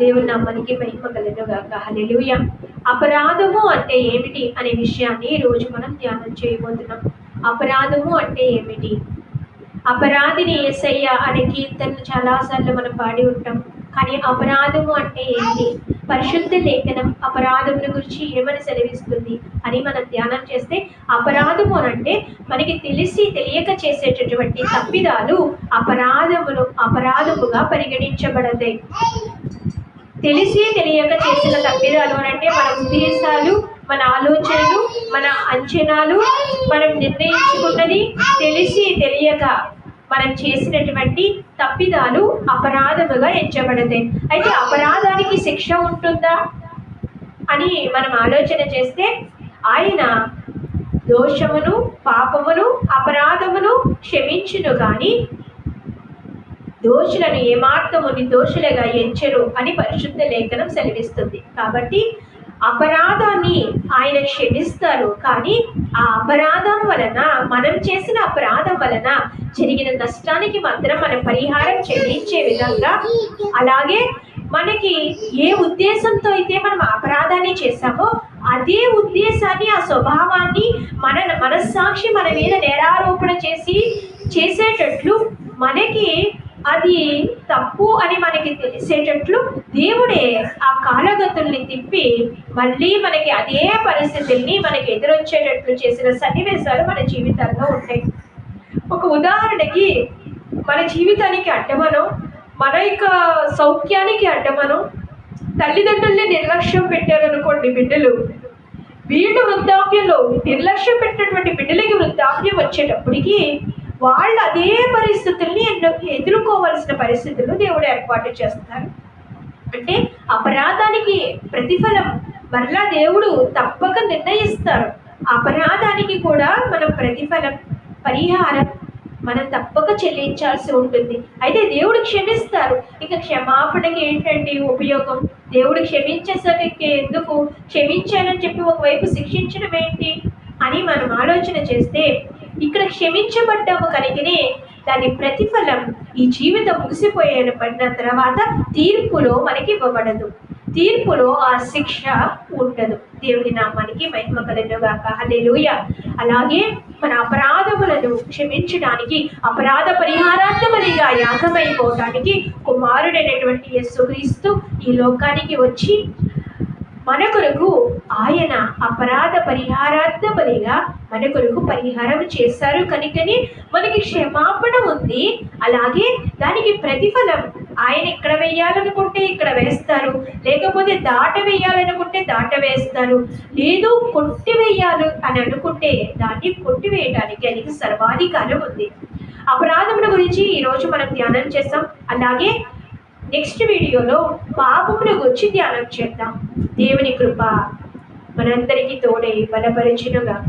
దేవుని నామానికి మహిమ కలుగును గాక. హల్లెలూయా. అపరాధము అంటే ఏమిటి అనే విషయాన్ని ఈ రోజు మనం ధ్యానం చేయబోతున్నాం. అపరాధము అంటే ఏమిటి? అపరాధిని యేసయ్య అనే కీర్తనలు చాలాసార్లు మనం పాడి ఉంటాం. కానీ అపరాధము అంటే ఏంటి? పరిశుద్ధ లేఖనం అపరాధముల గురించి ఏమని సెలవిస్తుంది అని మనం ధ్యానం చేస్తే, అపరాధము అంటే మనకి తెలిసి తెలియక చేసేటటువంటి తప్పిదాలు అపరాధముగా పరిగణించబడతాయి. తెలిసి తెలియక చేసిన తప్పిదాలు అంటే మన ఉద్దేశాలు, మన ఆలోచనలు, మన అంచనాలు, మనం నిర్ణయించుకున్నది తెలిసి తెలియక మనం చేసినటువంటి తప్పిదాలు అపరాధముగా ఎంచబడతాయి. అయితే అపరాధానికి శిక్ష ఉంటుందా అని మనం ఆలోచన చేస్తే, ఆయన దోషమును, పాపమును, అపరాధమును క్షమించును కానీ దోషులను ఏమాత్రము నిర్దోషులుగా ఎంచరు అని పరిశుద్ధ లేఖనం సెలవిస్తుంది. కాబట్టి అపరాధాన్ని ఆయన క్షమిస్తారు, కానీ ఆ అపరాధం వలన, మనం చేసిన అపరాధం వలన జరిగిన నష్టానికి మాత్రం మనం పరిహారం చెల్లించే విధంగా, అలాగే మనకి ఏ ఉద్దేశంతో అయితే మనం అపరాధాన్ని చేశామో అదే ఉద్దేశాన్ని, ఆ స్వభావాన్ని మనస్సాక్షి మన మీద నేరారోపణ చేసేటట్లు, మనకి అది తప్పు అని మనకి తెలిసేటట్లు దేవుడే ఆ కాలగతుల్ని తిప్పి మళ్ళీ మనకి అదే పరిస్థితుల్ని మనకి ఎదురొచ్చేటట్లు చేసిన సన్నివేశాలు మన జీవితాల్లో ఉంటాయి. ఒక ఉదాహరణకి, మన జీవితానికి అడ్డమనో, మన యొక్క సౌఖ్యానికి అడ్డమనో తల్లిదండ్రుల్ని నిర్లక్ష్యం పెట్టారనుకోండి బిడ్డలు, వీళ్ళు వృద్ధాప్యంలో నిర్లక్ష్యం పెట్టినటువంటి బిడ్డలకి వృద్ధాప్యం వచ్చేటప్పటికి వాళ్ళు అదే పరిస్థితుల్ని ఎదుర్కోవలసిన పరిస్థితులు దేవుడు ఏర్పాటు చేస్తారు. అంటే అపరాధానికి ప్రతిఫలం మరలా దేవుడు తప్పక నిర్ణయిస్తారు. అపరాధానికి కూడా మనం ప్రతిఫలం, పరిహారం మనం తప్పక చెల్లించాల్సి ఉంటుంది. అయితే దేవుడు క్షమిస్తారు. ఇక క్షమాపణకి ఏంటండి ఉపయోగం? దేవుడు క్షమించేసరికి ఎందుకు? క్షమించానని చెప్పి ఒకవైపు శిక్షించడం ఏంటి అని మనం ఆలోచన చేస్తే, ఇక్కడ క్షమించబడ్డాము కనుకనే దాని ప్రతిఫలం ఈ జీవితం ముగిసిపోయిన తర్వాత తీర్పులో మనకి ఇవ్వబడదు. తీర్పులో ఆ శిక్ష ఉండదు. దేవుని నామానికి మహిమ కలుగును గాక. హల్లెలూయా. అలాగే మన అపరాధములను క్షమించడానికి, అపరాధ పరిహారార్థముగా యాగమైపోవడానికి కుమారుడైనటువంటి యేసుక్రీస్తు ఈ లోకానికి వచ్చి మన కొరకు ఆయన అపరాధ పరిహారార్థముగా మన కొరకు పరిహారం చేశారు కనుకని మనకి క్షమాపణ ఉంది. అలాగే దానికి ప్రతిఫలం ఆయన ఇక్కడ వేయాలనుకుంటే ఇక్కడ వేస్తారు, లేకపోతే దాట వేయాలనుకుంటే దాట వేస్తారు, లేదు కొట్టివేయాలి అని అనుకుంటే దాన్ని కొట్టివేయడానికి ఆయనకి సర్వాధికారం ఉంది. అపరాధముల గురించి ఈరోజు మనం ధ్యానం చేస్తాం. అలాగే నెక్స్ట్ వీడియోలో పాపముల గురించి ధ్యానం చేద్దాం. దేవుని కృప మనందరికీ తోడై బలపరిచును గాక.